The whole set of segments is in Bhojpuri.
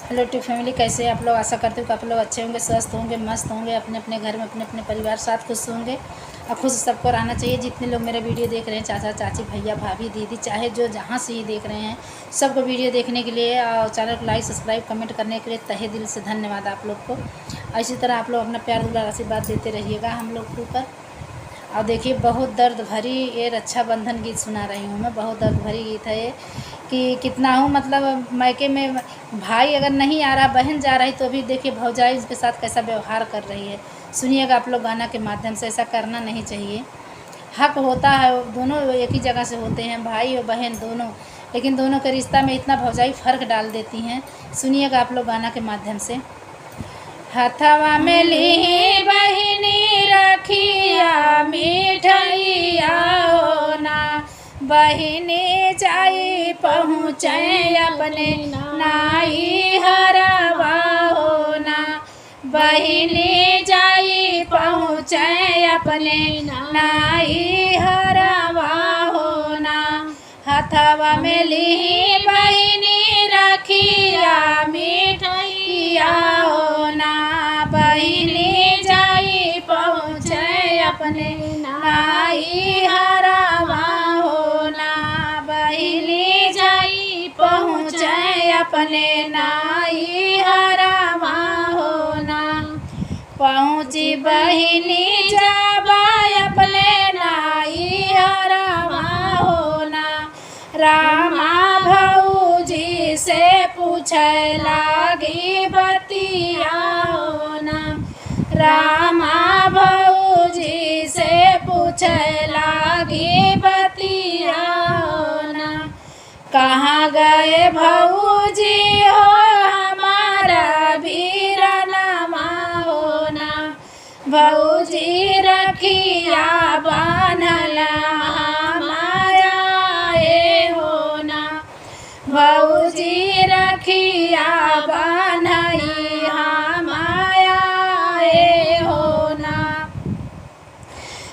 हेलो टी फैमिली, कैसे हैं आप लोग। आशा करती हूँ कि आप लोग अच्छे होंगे, स्वस्थ होंगे, मस्त होंगे, अपने अपने घर में अपने अपने परिवार साथ खुश होंगे। और खुश सबको रहना चाहिए। जितने लोग मेरा वीडियो देख रहे हैं, चाचा चाची भैया भाभी दीदी, चाहे जो जहाँ से ही देख रहे हैं, सबको वीडियो देखने के लिए और चैनल को लाइक सब्सक्राइब कमेंट करने के लिए तहे दिल से धन्यवाद आप लोग को। इसी तरह आप लोग अपना प्यार दुलार आशीर्वाद देते रहिएगा हम लोग के ऊपर। और देखिए, बहुत दर्द भरी ये रक्षाबंधन गीत सुना रही हूँ मैं। बहुत दर्द भरी गीत है ये कि कितना हूँ, मतलब मायके में भाई अगर नहीं आ रहा, बहन जा रही, तो भी देखिए भौजाई उसके साथ कैसा व्यवहार कर रही है। सुनिएगा आप लोग गाना के माध्यम से। ऐसा करना नहीं चाहिए। हक होता है, दोनों एक ही जगह से होते हैं, भाई और बहन दोनों, लेकिन दोनों के रिश्ता में इतना भौजाई फ़र्क डाल देती हैं। सुनिएगा आप लोग गाना के माध्यम से। हथवा में ली बहिनी रखिया मिठैया हो ना, बहिनी जाई पहुँचे अपने नाई हरवा हो ना, बहिनी जाई पहुँचे अपने नाई हरवा हो ना। हथवा में ली बहिनी रखिया मिठैया हो ना, बहिनी जाई पहुँचे अपने नाई हरवा हो ना, बहिनी जाई पहुँचे अपने नाई हरवा हो ना। पहुँची बहिनी जाबा अपने नाई हरवा हो ना, रामा भौजी से पूछे लागी बतिया हो ना, रामा भौजी से पूछे लागी बतिया हो ना। कहाँ गए भौजी हो हमारा वीरनमा हो ना, भौजी रखिया बान्हल हमारा ए हो ना, भौजी रखिया बान्हई हमारा ए हो ना।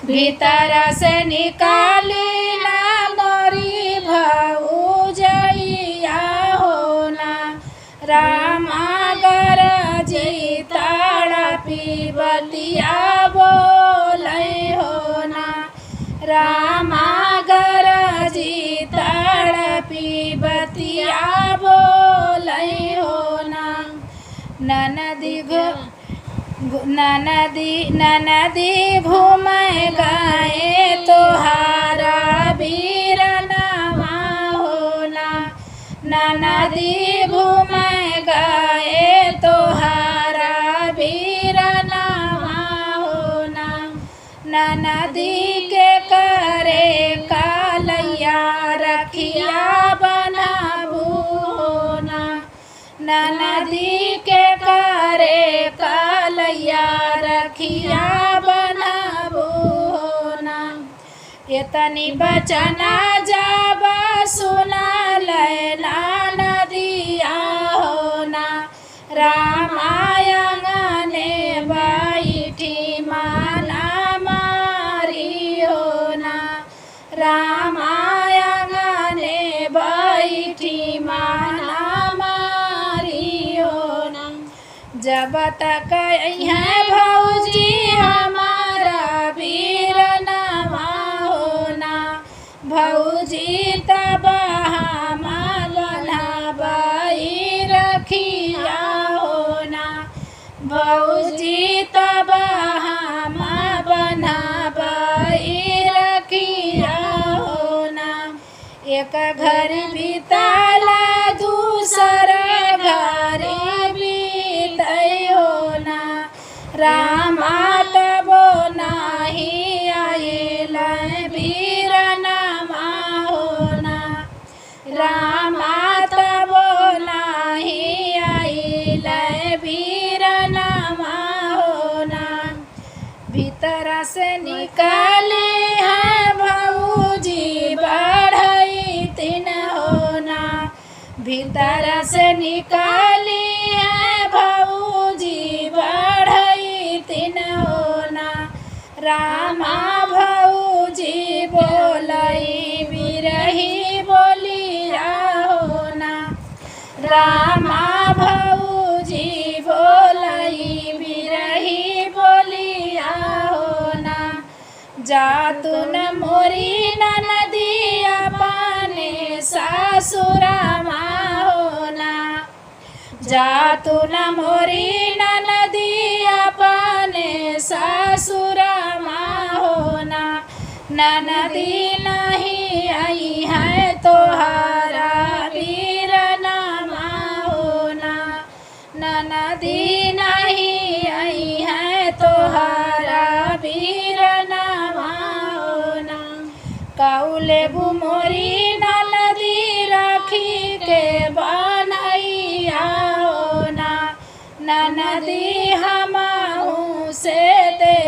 भीतर से निकाली ना मोरी भौजैया हो ना, रामा गरजी तड़पी बतिया बोलै हो ना, रामा गरजी तड़पी बतिया बोलै हो ना। ननदी घूमे गए तोहारा वीरनमा हो ना, ननदी घूमे गए तोहारा वीरनमा हो ना। ननदी के करे कालैया रखिया बनाबू हो ना, ननदी के करे कालैया रखिया बनाबू हो ना। इतनी बचना जाबा सुना लैला नदिया हो ना, रामायण ने बैठी माना मारी हो ना, रामायण ने बैठी माना मारी हो ना। जब तक है भौजी हमारा वीरनमा हो ना, भौजी तब हम बनाबाई रखिया हो ना, भौजी तब हम बनाबाई रखिया हो ना। एक घर बीतला दूसर घर बीतै हो ना, रामा तबो नाही आइल वीरनमा हो ना, रामा तबो नाही आइल वीरनमा हो ना। भीतर से निकाले हैं भौजी बढ़ई तीन हो ना, भीतर से निकाली है भौजी बढ़ई तीन हो ना, रामा भौजी बोलई बिरही बोलिया हो ना, रामा भौ भौजी बोलई बिरही बोलिया हो ना। जातुन मोरी ननदिया पाने सासुरामा हो ना। जातुन मोरी ननदिया पाने सासुरामा हो ना। ननदी नहीं आई है तोहारा वीरनामा हो ना। ननदी नहीं आई है तोहारा वीरनामा हो ना। काउले बुमोरी ननदी राखी के बनैया हो ना। ननदी हमहू से दे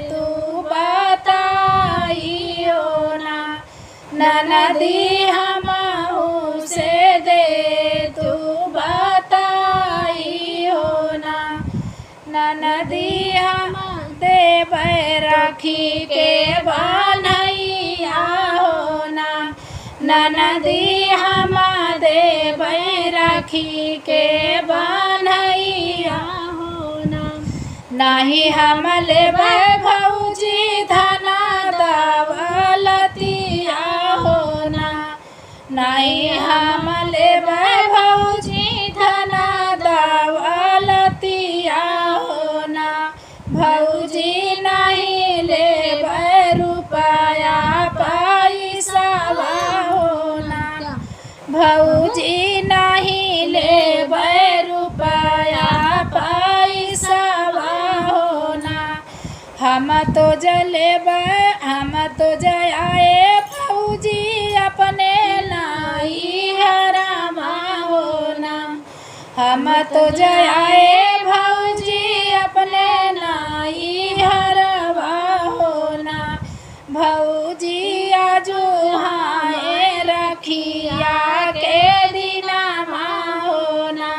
तू बताई हो ना। ननदी हमहू से दे तू बताई हो ना। ननदी हम देबै राखी के बनैया हो ना। ननदी हम देबै राखी के बनैया हो ना। नहीं हम लेबै भौजी धना दौलतिया हो ना। नहीं हम लेबै भौजी धना दौलतिया हो ना। भौजी नहीं लेबै रुपया पैसा हो ना। भौजी नहीं लेबै रुपया पैसा हो ना। हम तो जलेबै हम तो जयाए भौजी अपने लाई हरामा हो ना। हम तो जयाए भौजी अपने लाई हरवा हो ना। भौजी आजू हाय रखिया के दिनमा हो ना।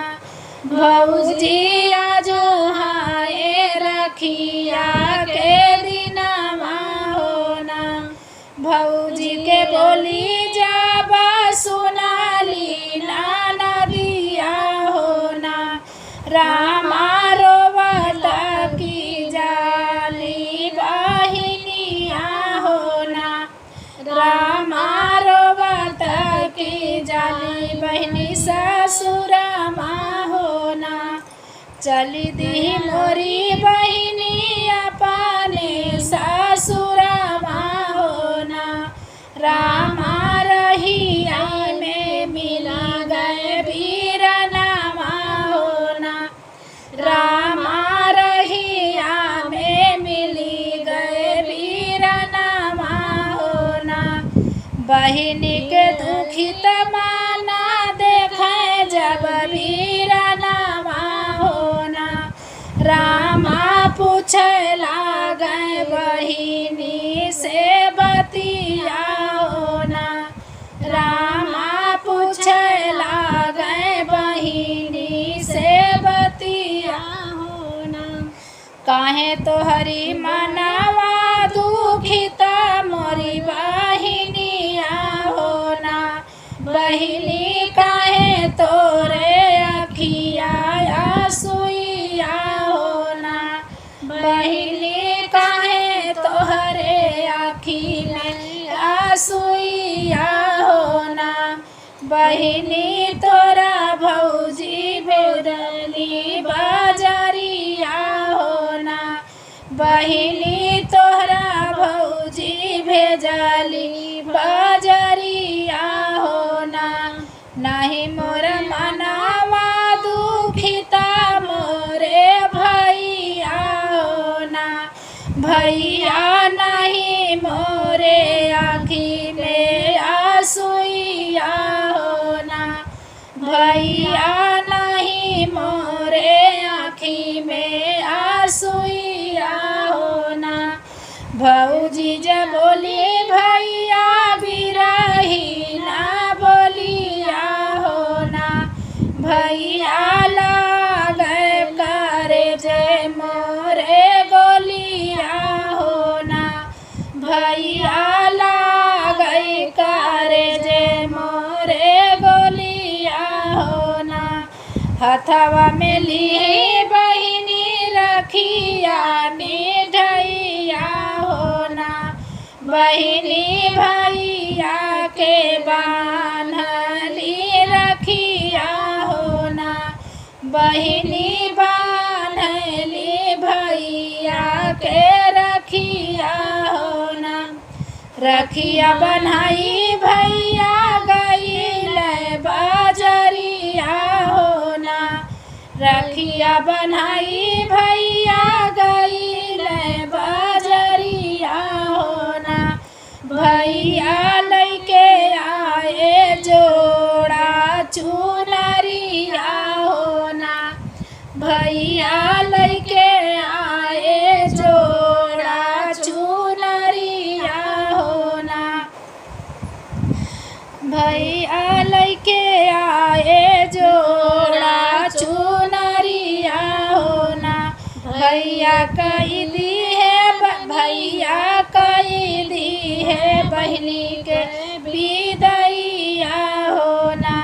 भौजी आजू हाय रखिया के दिनमा हो ना। भौजी के बोली जाबा सुनाली ननदिया हो ना। रामा रोवत की जाली बहिनिया हो ना। रामा रोवत की जाली बहिनी ससुरामा हो ना। चली दी मोरी बहिनी अपने ससुरामा हो ना। रामा रहिया में मिला गए वीरनामा हो ना। रामा रहिया में मिली गए वीरनामा हो ना। बहिनी के दुखित माना देखे जब वीरनामा हो ना। रामा पूछे लागे बहिनी से बतिया हो ना। रामा पूछे लागे बहिनी से बतिया हो ना। काहे तो हरी मनावा दुखिता मोरी बहिनिया हो ना। बहिनी काहे तोरे अखिया आंसुइया हो ना। बहिनी काहे तोहरे आखी में आंसुइया हो ना। बहिनी तोरा भौजी भेजली बाजारिया हो ना। बहिनी तोहरा भौजी भेजली बाजारिया हो ना। नहीं मोर मनावा दुखिता मोरे भैया हो ना। भैया नहीं मोरे आँखी में आंसुइया हो ना। भैया नहीं मोरे आँखी में आंसुइया हो ना। भौजी जब बोली भैया बिरही ना बोलिया हो ना। भैया लागे करे जे मोरे गोलिया हो ना। भैया लागे करे जे मोरे गोलिया हो ना। हथवा में ली बहिनी रखिया मिठैया होना, बहिनी भैया के बान्हली रखिया होना, बहिनी बान्हली भैया के रखिया होना। रखिया बन्हाई भैया गईल बजरिया होना, रखिया बन्हाई भैया गईल बजरिया होना। भैया लैके आए जोड़ा चुनरिया होना, भैया लैके आए जोड़ा चुनरिया होना, भैया लैके आए जोड़ा चुनरिया होना। भैया कई दी है, भैया कई दी है बहिनी के विदैया होना,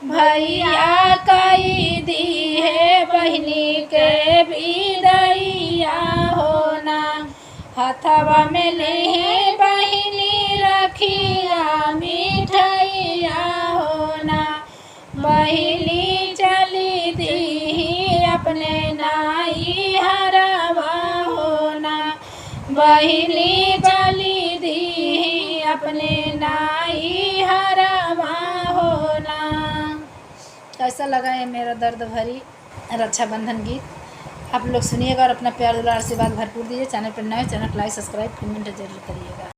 भैया कई दी है बहिनी के विदैया होना। हथवा में ले बहिनी रखिया मिठैया होना, बहिनी चली दी अपने नाई हरवा होना, बहिनी चली दी अपने नाई हरवा होना। कैसा लगा है मेरा दर्द भरी रक्षाबंधन गीत? आप लोग सुनिएगा और अपना प्यार दुलार आशीर्वाद भरपूर दीजिए। चैनल पर नए, चैनल को लाइक सब्सक्राइब कमेंट जरूर करिएगा।